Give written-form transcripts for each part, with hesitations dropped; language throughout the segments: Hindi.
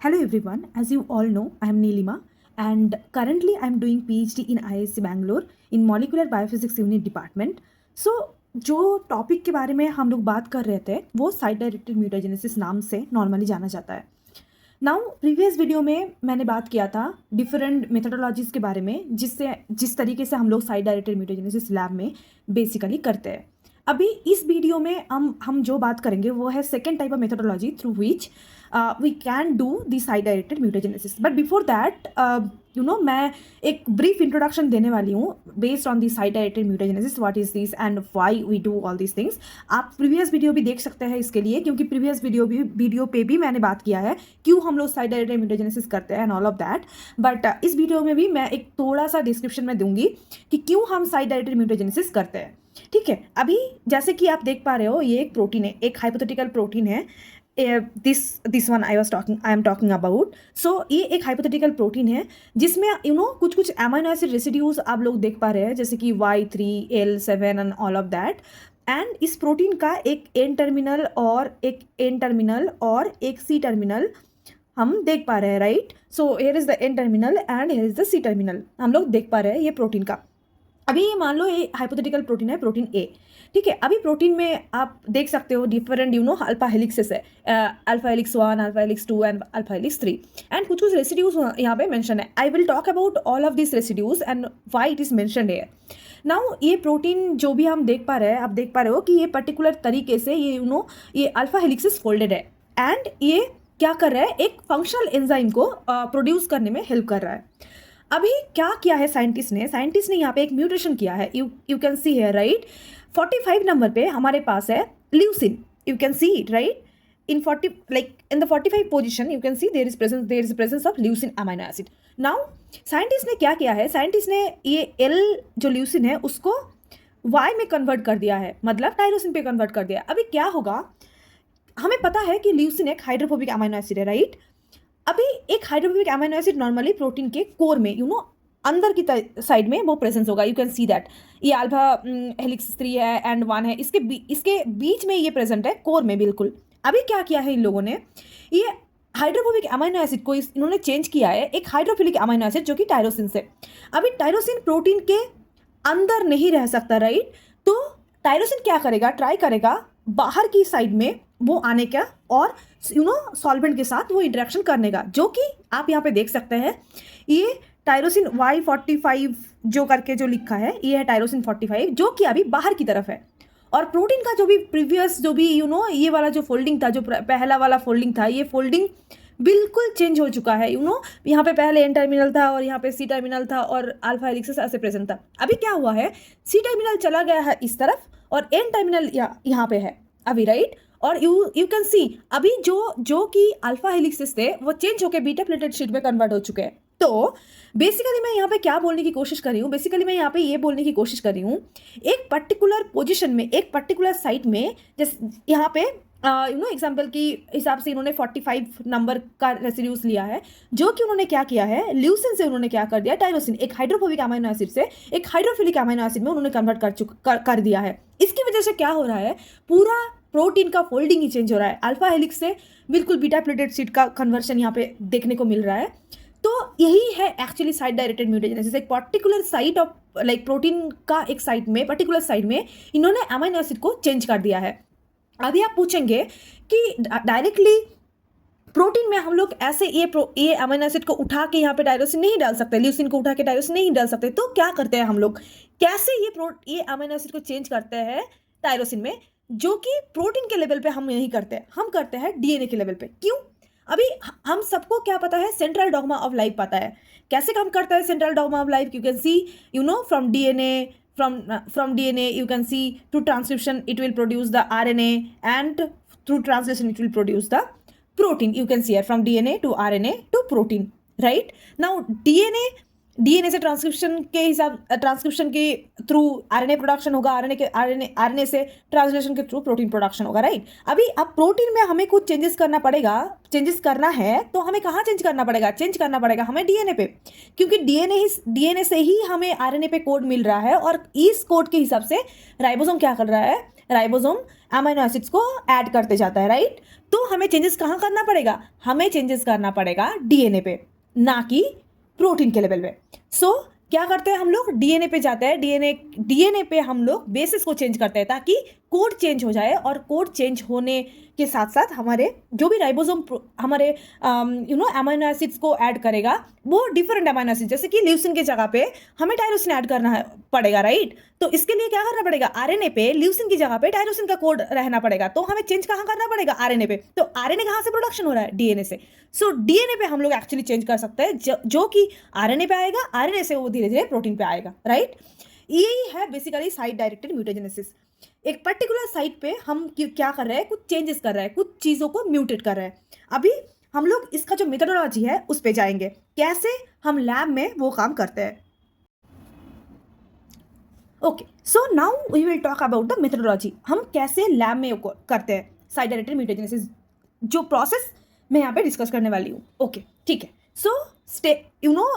Hello everyone, as you all know, I am Neelima and currently I am doing PhD in IISc Bangalore in Molecular Biophysics Unit Department. So जो टॉपिक के बारे में हम लोग बात कर रहे थे वो साइट डायरेक्टेड म्यूटाजेनेसिस नाम से नॉर्मली जाना जाता है। नाउ प्रीवियस वीडियो में मैंने बात किया था डिफरेंट मेथोडोलॉजीज़ के बारे में जिस तरीके से हम लोग साइट डायरेक्टेड म्यूटाजेनेसिस लैब में बेसिकली करते हैं। अभी इस वीडियो में हम जो बात करेंगे वो है second type of methodology through which we can do the site directed mutagenesis. But before that मैं एक ब्रीफ इंट्रोडक्शन देने वाली हूँ based on the site directed mutagenesis, what is this and why we do all this things. आप प्रीवियस वीडियो भी देख सकते हैं इसके लिए, क्योंकि प्रीवियस वीडियो पे भी मैंने बात किया है क्यों हम लोग साइट डायरेक्टेड म्यूटाजेनेसिस करते हैं and all of that. But इस वीडियो में भी मैं एक थोड़ा सा डिस्क्रिप्शन में दूंगी कि क्यों हम साइट डायरेक्टेड म्यूटाजेनेसिस करते हैं। ठीक है, अभी जैसे कि आप देख पा रहे हो ये एक प्रोटीन है, एक हाइपोथेटिकल प्रोटीन है। This one I am talking about. So ये एक हाइपोथेटिकल प्रोटीन है जिसमें कुछ अमाइनो एसिड रेसिड्यूज आप लोग देख पा रहे हैं, जैसे कि Y3L7 and all of that. And इस प्रोटीन का एक N टर्मिनल और एक C टर्मिनल हम देख पा रहे हैं, right. So here is the N terminal and here is the C terminal, हम लोग देख पा रहे हैं ये प्रोटीन का। अभी ये मान लो ये हाइपोथेटिकल प्रोटीन है, प्रोटीन ए। ठीक है, अभी प्रोटीन में आप देख सकते हो डिफरेंट अल्फा हेलिक्सेस है, alpha helix 1, alpha helix 2 and alpha helix 3 and कुछ रेसिड्यूज यहाँ पे मेंशन है। I will talk about all of this residues and why it is mentioned here. Now ये प्रोटीन जो भी हम देख पा रहे हैं, आप देख पा रहे हो कि ये पर्टिकुलर तरीके से ये अल्फा हेलिक्सेस फोल्डेड है एंड ये क्या कर रहा है, एक फंक्शनल एंजाइम को प्रोड्यूस करने में हेल्प कर रहा है। अभी क्या किया है साइंटिस्ट ने यहाँ पे एक म्यूटेशन किया है। यू कैन सी है, राइट। 45 नंबर पे हमारे पास है leucine, you can see it, right. in the 45 position you can see there is presence of leucine amino acid. Now scientist ने क्या किया है, साइंटिस्ट ने ये L जो ल्यूसिन है उसको Y में कन्वर्ट कर दिया है, मतलब टायरोसिन पे कन्वर्ट कर दिया। अभी क्या होगा, हमें पता है कि ल्यूसिन एक हाइड्रोफोबिक अमाइनो एसिड है, राइट। अभी एक hydrophobic amino acid normally protein के कोर में अंदर की साइड में वो प्रेजेंस होगा, यू कैन सी दैट। ये अल्फा हेलिक्स 3 है एंड 1 है, इसके बीच में ये प्रेजेंट है कोर में, बिल्कुल। अभी क्या किया है इन लोगों ने, ये हाइड्रोफोबिक अमाइनो एसिड को इन्होंने चेंज किया है एक हाइड्रोफिलिक अमाइनो एसिड जो कि टायरोसिन से। अभी टायरोसिन प्रोटीन के अंदर नहीं रह सकता, राइट। तो टायरोसिन क्या करेगा, ट्राई करेगा बाहर की साइड में वो आने का और सॉल्वेंट के साथ वो इंटरेक्शन करने का, जो कि आप यहाँ पे देख सकते हैं। ये टायरोसिन Y45 जो करके जो लिखा है, ये है टायरोसिन 45 जो कि अभी बाहर की तरफ है। और प्रोटीन का जो भी प्रीवियस ये वाला जो फोल्डिंग था, जो पहला वाला फोल्डिंग था, ये फोल्डिंग बिल्कुल चेंज हो चुका है। यहाँ पे पहले N टर्मिनल था और यहाँ पे C टर्मिनल था और अल्फा हेलिक्स ऐसे प्रेजेंट था। अभी क्या हुआ है, C टर्मिनल चला गया है इस तरफ और N टर्मिनल यहाँ पे है अभी, राइट। और यू कैन सी अभी जो कि अल्फा हेलिक्सेस थे वो चेंज होकर बीटा प्लेटेड शीट में कन्वर्ट हो चुके हैं। तो बेसिकली मैं यहाँ पे क्या बोलने की कोशिश कर रही हूँ, बेसिकली मैं यहाँ पे ये बोलने की कोशिश कर रही हूँ, एक पर्टिकुलर पोजीशन में, एक पर्टिकुलर साइट में, जैसे यहाँ पे एग्जाम्पल की हिसाब से इन्होंने 45 नंबर का रेसिड्यूज लिया है, जो कि उन्होंने क्या किया है, ल्यूसिन से उन्होंने क्या कर दिया, टायरोसिन एक हाइड्रोफोबिक अमाइनो एसिड से एक हाइड्रोफिलिक अमाइनो एसिड में उन्होंने कन्वर्ट कर दिया है। इसकी वजह से क्या हो रहा है, पूरा प्रोटीन का फोल्डिंग ही चेंज हो रहा है, अल्फा हेलिक्स से बिल्कुल बीटा प्लेटेड शीट का कन्वर्शन यहाँ पे देखने को मिल रहा है। तो यही है एक्चुअली साइट डायरेक्टेड म्यूटेजेनेसिस, एक पर्टिकुलर साइट ऑफ प्रोटीन का एक साइट में, पर्टिकुलर साइट में इन्होंने अमाइनो एसिड को चेंज कर दिया है। अभी आप पूछेंगे कि डायरेक्टली प्रोटीन में हम लोग ऐसे ये अमाइनो एसिड को उठा के यहाँ पे टायरोसिन नहीं डाल सकते, ल्यूसिन को उठा के टायरोसिन नहीं डाल सकते। तो क्या करते हैं हम लोग, कैसे ये अमाइनो एसिड को चेंज करते हैं टायरोसिन में, जो कि प्रोटीन के लेवल पे हम नहीं करते, हम करते हैं डीएनए के लेवल पे। क्यों, अभी हम सबको क्या पता है, सेंट्रल डॉग्मा ऑफ लाइफ पता है। कैसे काम करता है central dogma of life, you can C from DNA you can see through transcription it will produce the RNA and through translation it will produce the protein. You can see here from DNA to RNA to protein, right. Now DNA से ट्रांसक्रिप्शन के थ्रू RNA प्रोडक्शन होगा, RNA से ट्रांसलेशन के थ्रू प्रोटीन प्रोडक्शन होगा, राइट। अभी अब प्रोटीन में हमें कुछ चेंजेस करना है तो हमें कहाँ चेंज करना पड़ेगा हमें DNA पे, क्योंकि DNA से ही हमें RNA पे कोड मिल रहा है और इस कोड के हिसाब से राइबोसोम क्या कर रहा है, राइबोसोम अमीनो एसिड्स को ऐड करते जाता है, राइट। तो हमें चेंजेस कहाँ करना पड़ेगा, हमें चेंजेस करना पड़ेगा डीएनए पे, ना कि प्रोटीन के लेवल पे। सो क्या करते हैं हम लोग, डीएनए पे जाते हैं, डीएनए पे हम लोग बेसिस को चेंज करते हैं ताकि कोड चेंज हो जाए, और कोड चेंज होने के साथ साथ हमारे जो भी राइबोसोम हमारे अमीनो एसिड्स को ऐड करेगा वो डिफरेंट अमीनो एसिड, जैसे कि ल्यूसिन के जगह पे हमें टायरोसिन ऐड करना पड़ेगा, राइट। तो इसके लिए क्या करना पड़ेगा, आरएनए पे ल्यूसिन की जगह पे टायरोसिन का कोड रहना पड़ेगा। तो हमें चेंज कहाँ करना पड़ेगा, आरएनए पे। तो आरएनए कहाँ से प्रोडक्शन हो रहा है, डीएनए से। सो डीएनए पे हम लोग एक्चुअली चेंज कर सकते हैं, जो कि आरएनए पे आएगा, आरएनए से वो धीरे धीरे प्रोटीन पे आएगा, राइट। यही है बेसिकली साइट डायरेक्टेड म्यूटेजेनेसिस। एक पर्टिकुलर साइट पे हम क्या कर रहे हैं, कुछ चेंजेस कर रहे हैं, कुछ चीज़ों को म्यूटेट कर रहे हैं। अभी हम लोग इसका जो मेथोडोलॉजी है उस पे जाएंगे, कैसे हम लैब में वो काम करते हैं। Okay, so now we will talk about the methodology, हम कैसे लैब में करते हैं साइट डायरेक्टेड म्यूटेजेनेसिस, जो प्रोसेस मैं यहाँ पे डिस्कस करने वाली हूँ। ओके, ठीक है। So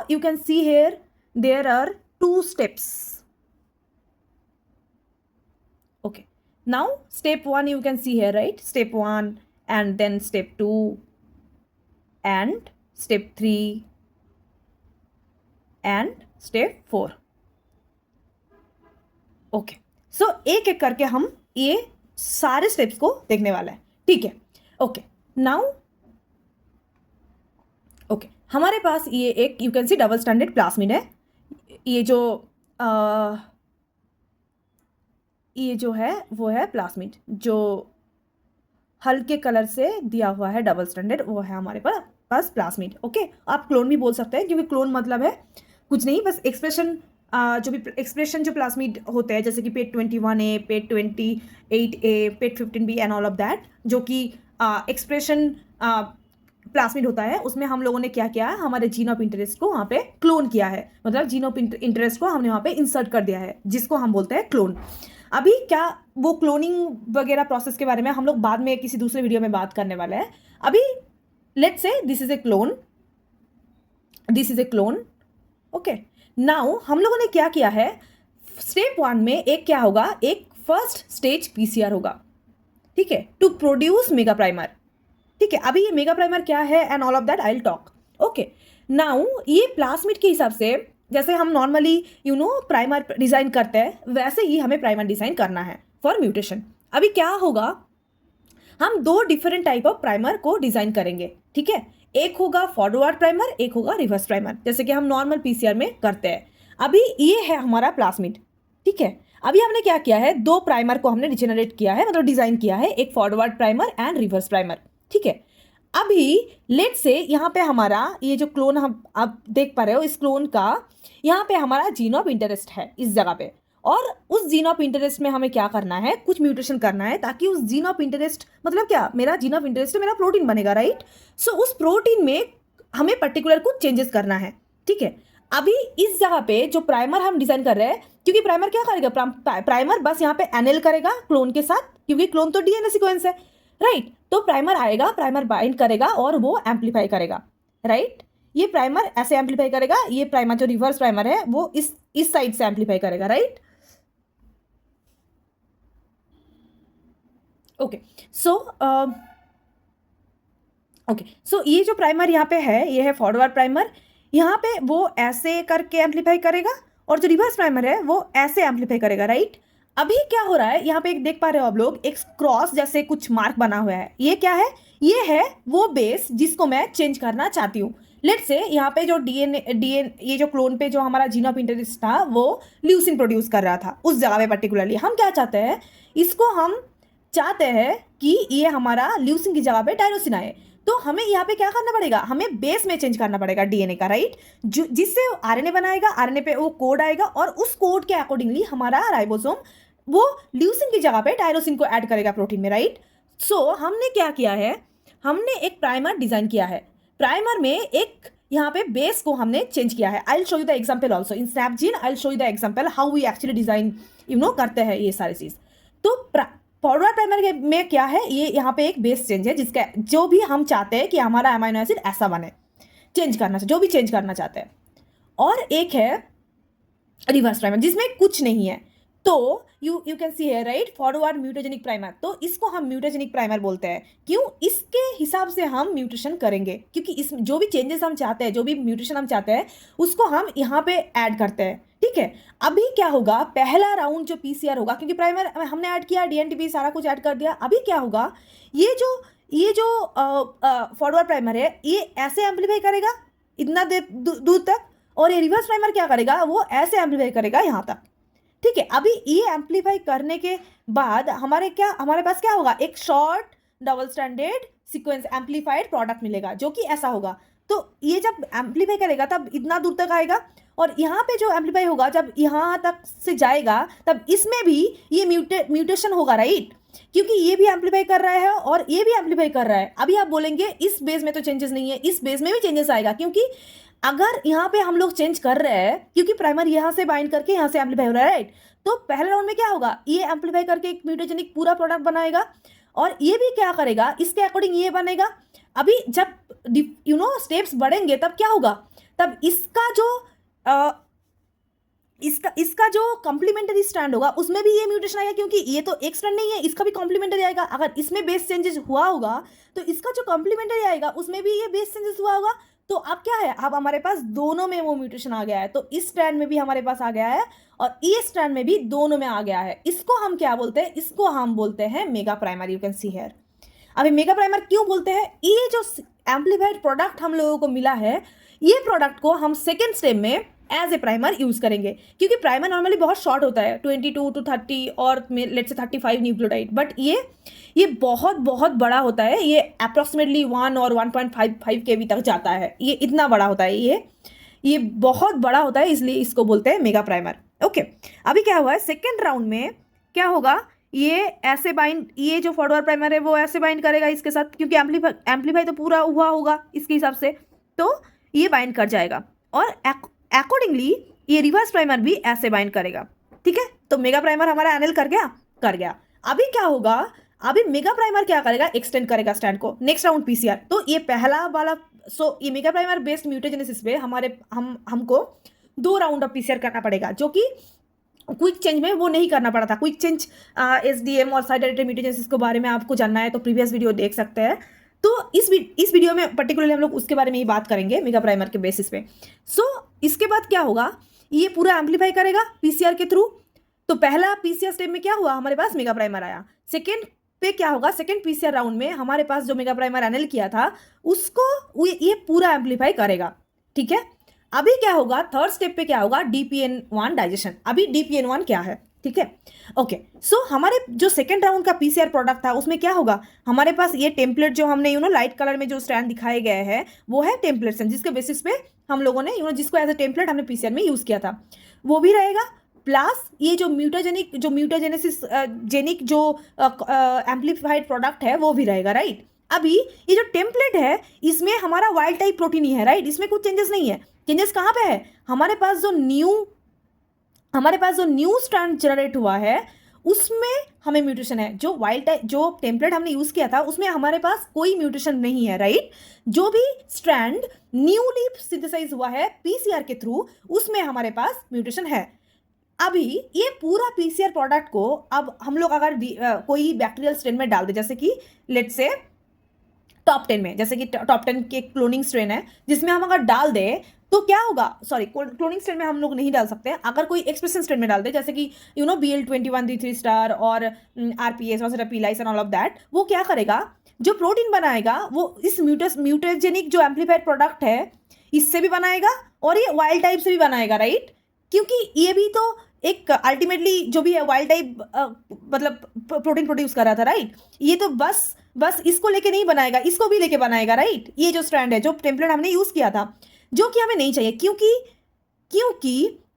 you can see here there are 2 steps. Okay, now step 1 you can see here, right? Step 1 and then step 2 and step 3 and step 4. Okay, so एक एक करके हम ये सारे स्टेप्स को देखने वाला है, ठीक है। ओके, नाउ ओके, हमारे पास ये एक you can see double standard plasmid है। ये जो है वो है प्लास्मिड, जो हल्के कलर से दिया हुआ है डबल स्टैंडर्ड, वो है हमारे पास प्लास्मिड। ओके, आप क्लोन भी बोल सकते हैं, क्योंकि क्लोन मतलब है कुछ नहीं, बस एक्सप्रेशन जो प्लास्मिड होते हैं, जैसे कि पेट 21A, pet 28A, pet 15B and all of that, जो कि एक्सप्रेशन प्लास्मिड होता है, उसमें हम लोगों ने क्या किया है, हमारे जीन ऑफ इंटरेस्ट को वहाँ पे क्लोन किया है, मतलब जीन ऑफ इंटरेस्ट को हमने वहाँ पे इंसर्ट कर दिया है, जिसको हम बोलते हैं क्लोन। अभी क्या वो क्लोनिंग वगैरह प्रोसेस के बारे में हम लोग बाद में किसी दूसरे वीडियो में बात करने वाले हैं। अभी let's say this is a clone, okay. Now हम लोगों ने क्या किया है, स्टेप 1 में एक क्या होगा, एक फर्स्ट स्टेज पीसीआर होगा, ठीक है, टू प्रोड्यूस मेगा प्राइमर, ठीक है। अभी ये मेगा प्राइमर क्या है and all of that I will talk. Okay, now ये प्लास्मिड के हिसाब से जैसे हम नॉर्मली प्राइमर डिज़ाइन करते हैं, वैसे ही हमें प्राइमर डिज़ाइन करना है फॉर म्यूटेशन। अभी क्या होगा, हम 2 डिफरेंट टाइप ऑफ प्राइमर को डिज़ाइन करेंगे, ठीक है। एक होगा फॉरवर्ड प्राइमर, एक होगा रिवर्स प्राइमर, जैसे कि हम नॉर्मल पीसीआर में करते हैं। अभी ये है हमारा प्लास्मिड, ठीक है। अभी हमने क्या किया है, 2 प्राइमर को हमने जनरेट किया है, मतलब डिज़ाइन किया है, एक forward primer and reverse primer, ठीक है। अभी लेट्स से यहाँ पे हमारा ये जो क्लोन हम आप देख पा रहे हो, इस क्लोन का यहाँ पे हमारा जीन ऑफ इंटरेस्ट है इस जगह पे, और उस जीन ऑफ इंटरेस्ट में हमें क्या करना है, कुछ म्यूटेशन करना है, ताकि उस जीन ऑफ इंटरेस्ट मतलब क्या, मेरा जीन ऑफ इंटरेस्ट है, मेरा प्रोटीन बनेगा, राइट। सो उस प्रोटीन में हमें पर्टिकुलर कुछ चेंजेस करना है, ठीक है। अभी इस जगह पे जो प्राइमर हम डिजाइन कर रहे हैं, क्योंकि प्राइमर क्या करेगा, प्राइमर बस यहाँ पे एनेल करेगा क्लोन के साथ, क्योंकि क्लोन तो डीएनए सीक्वेंस है, राइट। तो प्राइमर आएगा, प्राइमर बाइंड करेगा और वो एम्पलीफाई करेगा, राइट। ये प्राइमर ऐसे एम्पलीफाई करेगा, ये प्राइमर जो रिवर्स प्राइमर है वो इस साइड से एम्पलीफाई करेगा, राइट। ओके, सो ये जो प्राइमर यहाँ पे है, ये है फॉरवर्ड प्राइमर, यहाँ पे वो ऐसे करके एम्पलीफाई करेगा, और जो रिवर्स प्राइमर है वो ऐसे एम्पलीफाई करेगा, राइट। अभी क्या हो रहा है, यहाँ पे एक देख पा रहे हो आप लोग, एक क्रॉस जैसे कुछ मार्क बना हुआ है, ये क्या है, ये है वो बेस जिसको मैं चेंज करना चाहती हूँ। लेट्स से यहाँ पे जो डीएन ये जो क्लोन पे जो हमारा जीन ऑफ इंटरेस्ट था वो ल्यूसिन प्रोड्यूस कर रहा था उस जगह पे पर्टिकुलरली, हम क्या चाहते हैं, इसको हम चाहते हैं कि ये हमारा ल्यूसिन की जगह पे टायरोसिन आए। तो हमें यहाँ पे क्या करना पड़ेगा, हमें बेस में चेंज करना पड़ेगा डीएनए का, राइट, जिससे आरएनए बनाएगा, आरएनए पे वो कोड आएगा, और उस कोड के अकॉर्डिंगली हमारा राइबोसोम वो ल्यूसिन की जगह पे टायरोसिन को ऐड करेगा प्रोटीन में, राइट। सो हमने क्या किया है, हमने एक प्राइमर डिजाइन किया है, प्राइमर में एक यहाँ पे बेस को हमने चेंज किया है। I will show you the example also in SnapGene, I will show you the example how we actually design करते हैं ये सारी चीज। तो फॉरवर्ड प्राइमर में क्या है, ये यहाँ पे एक बेस चेंज है, जिसका जो भी हम चाहते हैं कि हमारा अमीनो एसिड ऐसा बने, चेंज करना जो भी चेंज करना चाहते हैं। और एक है रिवर्स प्राइमर, जिसमें कुछ नहीं है। तो यू कैन सी है राइट, फॉरवर्ड म्यूटेजेनिक प्राइमर, तो इसको हम म्यूटेजेनिक प्राइमर बोलते हैं। क्यों? इसके हिसाब से हम म्यूटेशन करेंगे, क्योंकि इस जो भी चेंजेस हम चाहते हैं, जो भी म्यूटेशन हम चाहते हैं, उसको हम यहाँ पे ऐड करते हैं। ठीक है, अभी क्या होगा, पहला राउंड जो पीसीआर होगा, क्योंकि प्राइमर हमने ऐड किया, डीएनटीपी सारा कुछ ऐड कर दिया, अभी क्या होगा, ये जो फॉरवर्ड प्राइमर है ये ऐसे एम्पलीफाई करेगा इतना दूर तक, और ये रिवर्स प्राइमर क्या करेगा, वो ऐसे एम्पलीफाई करेगा यहाँ तक। ठीक है, अभी ये एम्पलीफाई करने के बाद हमारे पास क्या होगा, एक short double standard sequence amplified product मिलेगा, जो कि ऐसा होगा। तो ये जब एम्पलीफाई करेगा तब इतना दूर तक आएगा, और यहाँ पे जो एम्पलीफाई होगा जब यहाँ तक से जाएगा तब इसमें भी ये म्यूटेशन होगा, राइट, क्योंकि ये भी एम्पलीफाई कर रहा है और ये भी एम्पलीफाई कर रहा है। अभी आप बोलेंगे इस बेस में तो चेंजेस नहीं है, इस बेस में भी चेंजेस आएगा, क्योंकि अगर यहाँ पे हम लोग चेंज कर रहे हैं, क्योंकि प्राइमर यहाँ से बाइंड करके यहाँ से एम्पलीफाई हो रहा है, राइट, तो पहले राउंड में क्या होगा, ये एम्पलीफाई करके एक म्यूटेजेनिक पूरा प्रोडक्ट बनाएगा, और ये भी क्या करेगा, इसके अकॉर्डिंग ये बनेगा। अभी जब स्टेप्स बढ़ेंगे तब क्या होगा, तब इसका जो कॉम्प्लीमेंट्री स्ट्रैंड होगा उसमें भी ये म्यूटेशन आएगा, क्योंकि ये तो एक स्ट्रैंड नहीं है, इसका भी कॉम्प्लीमेंट्री आएगा। अगर इसमें बेस चेंजेस हुआ होगा तो इसका जो कॉम्प्लीमेंट्री आएगा उसमें भी ये बेस चेंजेस हुआ होगा। तो अब क्या है, अब हमारे पास दोनों में वो म्यूटेशन आ गया है, तो इस स्ट्रैंड में भी हमारे पास आ गया है और ये स्ट्रैंड में भी, दोनों में आ गया है। इसको हम क्या बोलते हैं, इसको हम बोलते हैं mega primer, you can see here. अभी मेगा प्राइमर क्यों बोलते हैं, ये जो एम्पलीफाइड प्रोडक्ट हम लोगों को मिला है, ये प्रोडक्ट को हम सेकेंड स्टेप में एज ए प्राइमर यूज करेंगे, क्योंकि प्राइमर नॉर्मली बहुत शॉर्ट होता है, 22 to 30 और लेट्स से 35 न्यूक्लियोटाइड, बट ये बहुत बहुत बड़ा होता है, ये अप्रॉक्सीमेटली 1 और 1.55 kb तक जाता है, ये इतना बड़ा होता है, ये बहुत बड़ा होता है, इसलिए इसको बोलते हैं मेगा प्राइमर। ओके, अभी क्या हुआ है, सेकेंड राउंड में क्या होगा, ये ऐसे बाइंड, ये जो फॉरवर्ड प्राइमर है वो ऐसे बाइंड करेगा इसके साथ, क्योंकि एम्पलीफाई तो पूरा हुआ होगा इसके हिसाब से, तो ये बाइंड कर जाएगा, और अकॉर्डिंगली ये रिवर्स प्राइमर भी ऐसे बाइंड करेगा। ठीक है, तो मेगा प्राइमर हमारा एनएल कर गया। अभी क्या होगा, अभी मेगा प्राइमर क्या करेगा, एक्सटेंड करेगा स्टैंड को, नेक्स्ट राउंड पीसीआर। तो ये पहला वाला, सो ये मेगा प्राइमर बेस्ड म्यूटेजेनेसिस पे हमको 2 राउंड ऑफ पीसीआर करना पड़ेगा, जो कि क्विक चेंज में वो नहीं करना पड़ा था। क्विक चेंज एसडीएम और साइड डायरेक्टेड म्यूटेजेनेसिस के बारे में आपको जानना है तो प्रीवियस वीडियो देख सकते हैं। तो इस वीडियो में पर्टिकुलरली हम लोग उसके बारे में ही बात करेंगे मेगा प्राइमर के बेसिस पे। सो इसके बाद क्या होगा, ये पूरा एम्पलीफाई करेगा पीसीआर के थ्रू। तो पहला पीसीआर स्टेप में क्या हुआ, हमारे पास मेगा प्राइमर आया। सेकेंड पे क्या होगा, सेकेंड पीसीआर राउंड में हमारे पास जो मेगा प्राइमर एनएल किया था उसको ये पूरा एम्पलीफाई करेगा। ठीक है, अभी क्या होगा, थर्ड स्टेप पे क्या होगा, DPN1 डाइजेशन। अभी DPN1 क्या है, ठीक है, ओके। सो हमारे जो सेकेंड राउंड का पीसीआर प्रोडक्ट था उसमें क्या होगा, हमारे पास ये टेम्पलेट जो हमने लाइट कलर में जो स्ट्रैंड दिखाए गए हैं वो है टेम्पलेट्स, जिसके बेसिस पे हम लोगों ने जिसको एज ए टेम्पलेट हमने पीसीआर में यूज किया था वो भी रहेगा। प्लस ये जो म्यूटेजेनेसिस जेनिक जो एम्पलीफाइड प्रोडक्ट है वो भी रहेगा, राइट। अभी ये जो टेम्पलेट है इसमें हमारा वाइल्ड टाइप प्रोटीन ही है, राइट, इसमें कुछ चेंजेस नहीं है। चेंजेस कहाँ पे है, हमारे पास जो न्यू स्ट्रैंड जनरेट हुआ है उसमें हमें म्यूटेशन है। जो वाइल्ड टाइप जो टेम्पलेट हमने यूज किया था उसमें हमारे पास कोई म्यूटेशन नहीं है, राइट। जो भी स्ट्रैंड न्यूली सिंथेसाइज हुआ है पीसीआर के थ्रू उसमें हमारे पास म्यूटेशन है। अभी ये पूरा पीसीआर प्रोडक्ट को अब हम लोग अगर कोई बैक्टीरियल स्ट्रेन में डाल दे, जैसे कि लेट्स से टॉप 10 में, जैसे कि टॉप 10 के क्लोनिंग स्ट्रेन है जिसमें हम अगर डाल दे तो क्या होगा, सॉरी क्लोनिंग स्ट्रेन में हम लोग नहीं डाल सकते, अगर कोई एक्सप्रेशन स्ट्रेन में डाल दे जैसे कि BL21D3 स्टार और RPS और पीलाइस एंड ऑल ऑफ दैट, वो क्या करेगा, जो प्रोटीन बनाएगा वो इस म्यूटेजेनिक जो एम्पलीफाइड प्रोडक्ट है इससे भी बनाएगा और ये वाइल्ड टाइप से भी बनाएगा, राइट। क्योंकि ये भी तो एक अल्टीमेटली जो भी है वाइल्ड टाइप मतलब प्रोटीन प्रोड्यूस कर रहा था, राइट। ये तो बस इसको लेके नहीं बनाएगा, इसको भी लेके बनाएगा, राइट। ये जो स्ट्रैंड है, जो टेम्पलेट हमने यूज किया था, जो कि हमें नहीं चाहिए, क्योंकि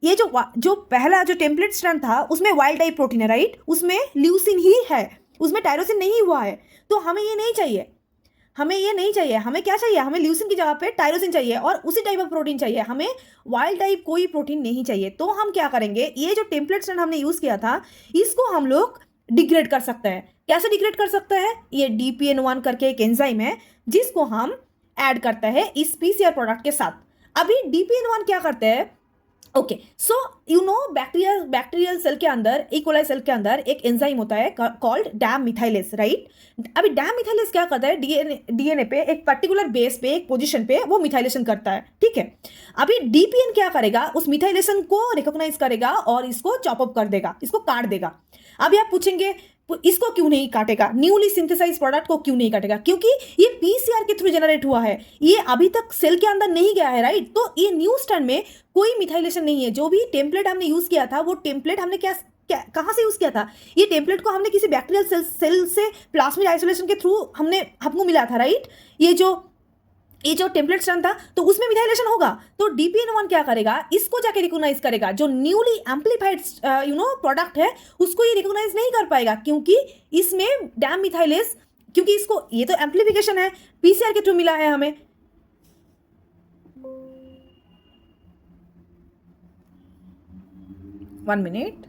ये जो पहला जो टेम्पलेट स्ट्रैंड था उसमें वाइल्ड टाइप प्रोटीन है, राइट, उसमें ल्यूसिन ही है, उसमें टायरोसिन नहीं हुआ है। तो हमें ये नहीं चाहिए, हमें क्या चाहिए, हमें ल्यूसिन की जगह पे टायरोसिन चाहिए और उसी टाइप ऑफ प्रोटीन चाहिए, हमें वाइल्ड टाइप कोई प्रोटीन नहीं चाहिए। तो हम क्या करेंगे, ये जो टेम्पलेट स्ट्रैंड हमने यूज किया था इसको हम लोग डिग्रेड कर सकते हैं। कैसे डिग्रेड कर सकते हैं, ये DPN1 करके एक एंजाइम है जिसको हम ऐड करते हैं इस पीसीआर प्रोडक्ट के साथ। अभी DPN1 क्या करते हैं, okay, so you know bacterial cell के अंदर, ई कोलाई सेल के अंदर एक एंजाइम होता है कॉल्ड डैम मिथाइलेज, राइट? अभी डैम मिथाइलेज क्या करता है, डीएनए पे एक पर्टिकुलर बेस पे, एक पोजीशन पे वो मिथाइलेशन करता है, ठीक है? अभी डीपीएन क्या करेगा, उस मिथाइलेशन को रिकॉग्नाइज करेगा और इसको चॉप अप कर देगा, इसको काट देगा। अभी आप पूछेंगे इसको क्यों नहीं काटेगा, न्यूली सिंथेसाइज प्रोडक्ट को क्यों नहीं काटेगा? क्योंकि ये पीसीआर के थ्रू जनरेट हुआ है, ये अभी तक सेल के अंदर नहीं गया है, राइट? तो ये न्यू स्टैंड में कोई मिथाइलेशन नहीं है। जो भी टेम्पलेट हमने यूज किया था, वो टेम्पलेट हमने कहाँ से यूज किया था? ये टेम्पलेट को हमने किसी बैक्टीरियल सेल से प्लाज्मिड आइसोलेशन के थ्रू हमको मिला था, राइट? ये जो टेम्पलेट स्ट्रैंड था, तो उसमें मिथाइलेशन होगा, तो डीपीएन1 क्या करेगा, इसको जाके रिकॉग्नाइज करेगा। जो न्यूली एम्पलीफाइड प्रोडक्ट है, उसको ये रिकॉग्नाइज नहीं कर पाएगा, क्योंकि इसमें डैम मिथाइलेज, क्योंकि इसको, ये तो एम्पलीफिकेशन है, पीसीआर के थ्रू मिला है हमें। 1 मिनट।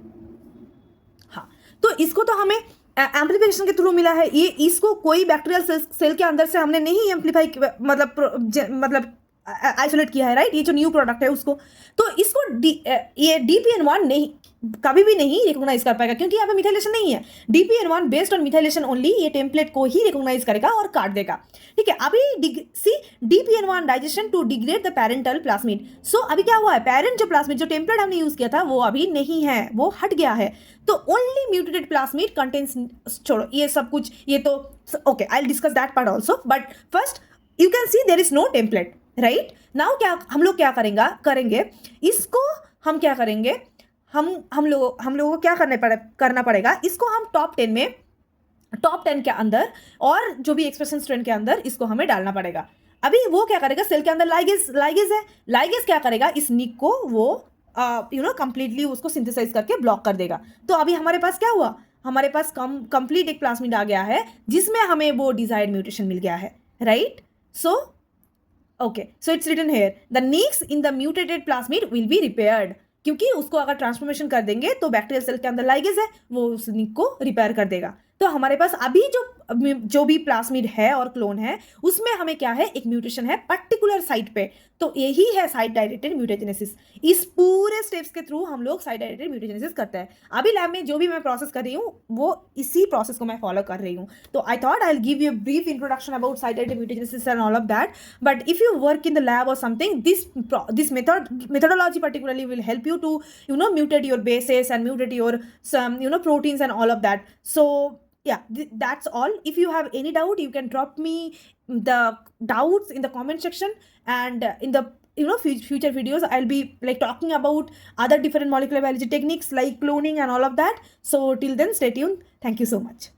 हाँ, तो इसको तो हमें एम्पलीफिकेशन के थ्रू मिला है, ये इसको कोई बैक्टीरियल सेल के अंदर से हमने नहीं एम्पलीफाई, मतलब आइसोलेट किया है, राइट? ये जो न्यू प्रोडक्ट है उसको, तो इसको ये डीपीएन1 नहीं, कभी भी नहीं रिकॉग्नाइज कर पाएगा, क्योंकि यहाँ पे मिथाइलेशन नहीं है। डीपीएन1 बेस्ड ऑन मिथाइलेशन ओनली ये टेम्पलेट को ही रिकॉग्नाइज करेगा और काट देगा, ठीक है? अभी see DPN one digestion to degrade the parental plasmid. So अभी क्या हुआ है, पेरेंट जो प्लाज्मिड, जो टेम्पलेट हमने यूज किया था, वो अभी नहीं है, वो हट गया है। तो ओनली म्यूटेटेड प्लाज्मिड कंटेन्स, छोड़ो ये सब कुछ, ये तो okay, I will discuss that part also, but first you can see there is no template, right? Now क्या हम लोग क्या करेंगे, इसको हम क्या करेंगे, हम लोगों को क्या करना पड़ेगा, इसको हम टॉप 10 के अंदर, और जो भी एक्सप्रेशन स्ट्रेंड के अंदर, इसको हमें डालना पड़ेगा। अभी वो क्या करेगा, सेल के अंदर लाइगेज है, लाइगेज क्या करेगा, इस निक को वो कंप्लीटली उसको सिंथेसाइज करके ब्लॉक कर देगा। तो अभी हमारे पास क्या हुआ, हमारे पास कंप्लीट एक प्लाज्मिड आ गया है, जिसमें हमें वो डिजायर्ड म्यूटेशन मिल गया है, right? So okay, so it's written here, the nicks in the mutated plasmid will be repaired, क्योंकि उसको अगर ट्रांसफॉर्मेशन कर देंगे तो बैक्टीरियल सेल के अंदर लाइगेज है, वो उस निक को रिपेयर कर देगा। तो हमारे पास अभी जो भी प्लाज्मिड है और क्लोन है, उसमें हमें क्या है, एक म्यूटेशन है पर्टिकुलर साइट पे, तो यही है साइट डायरेक्टेड म्यूटेजेनेसिस। इस पूरे स्टेप्स के थ्रू हम लोग साइट डायरेक्टेड म्यूटेजेनेसिस करते हैं। अभी लैब में जो भी मैं प्रोसेस कर रही हूँ, वो इसी प्रोसेस को मैं फॉलो कर रही हूँ। तो I thought I will give you brief introduction about site directed mutagenesis and all of that, but if you work in the lab or something, this methodology particularly will help you to mutate your bases and mutate your some proteins and all of that. So yeah, that's all. If you have any doubt, you can drop me the doubts in the comment section, and in the future videos I'll be like talking about other different molecular biology techniques like cloning and all of that. So till then, stay tuned. Thank you so much.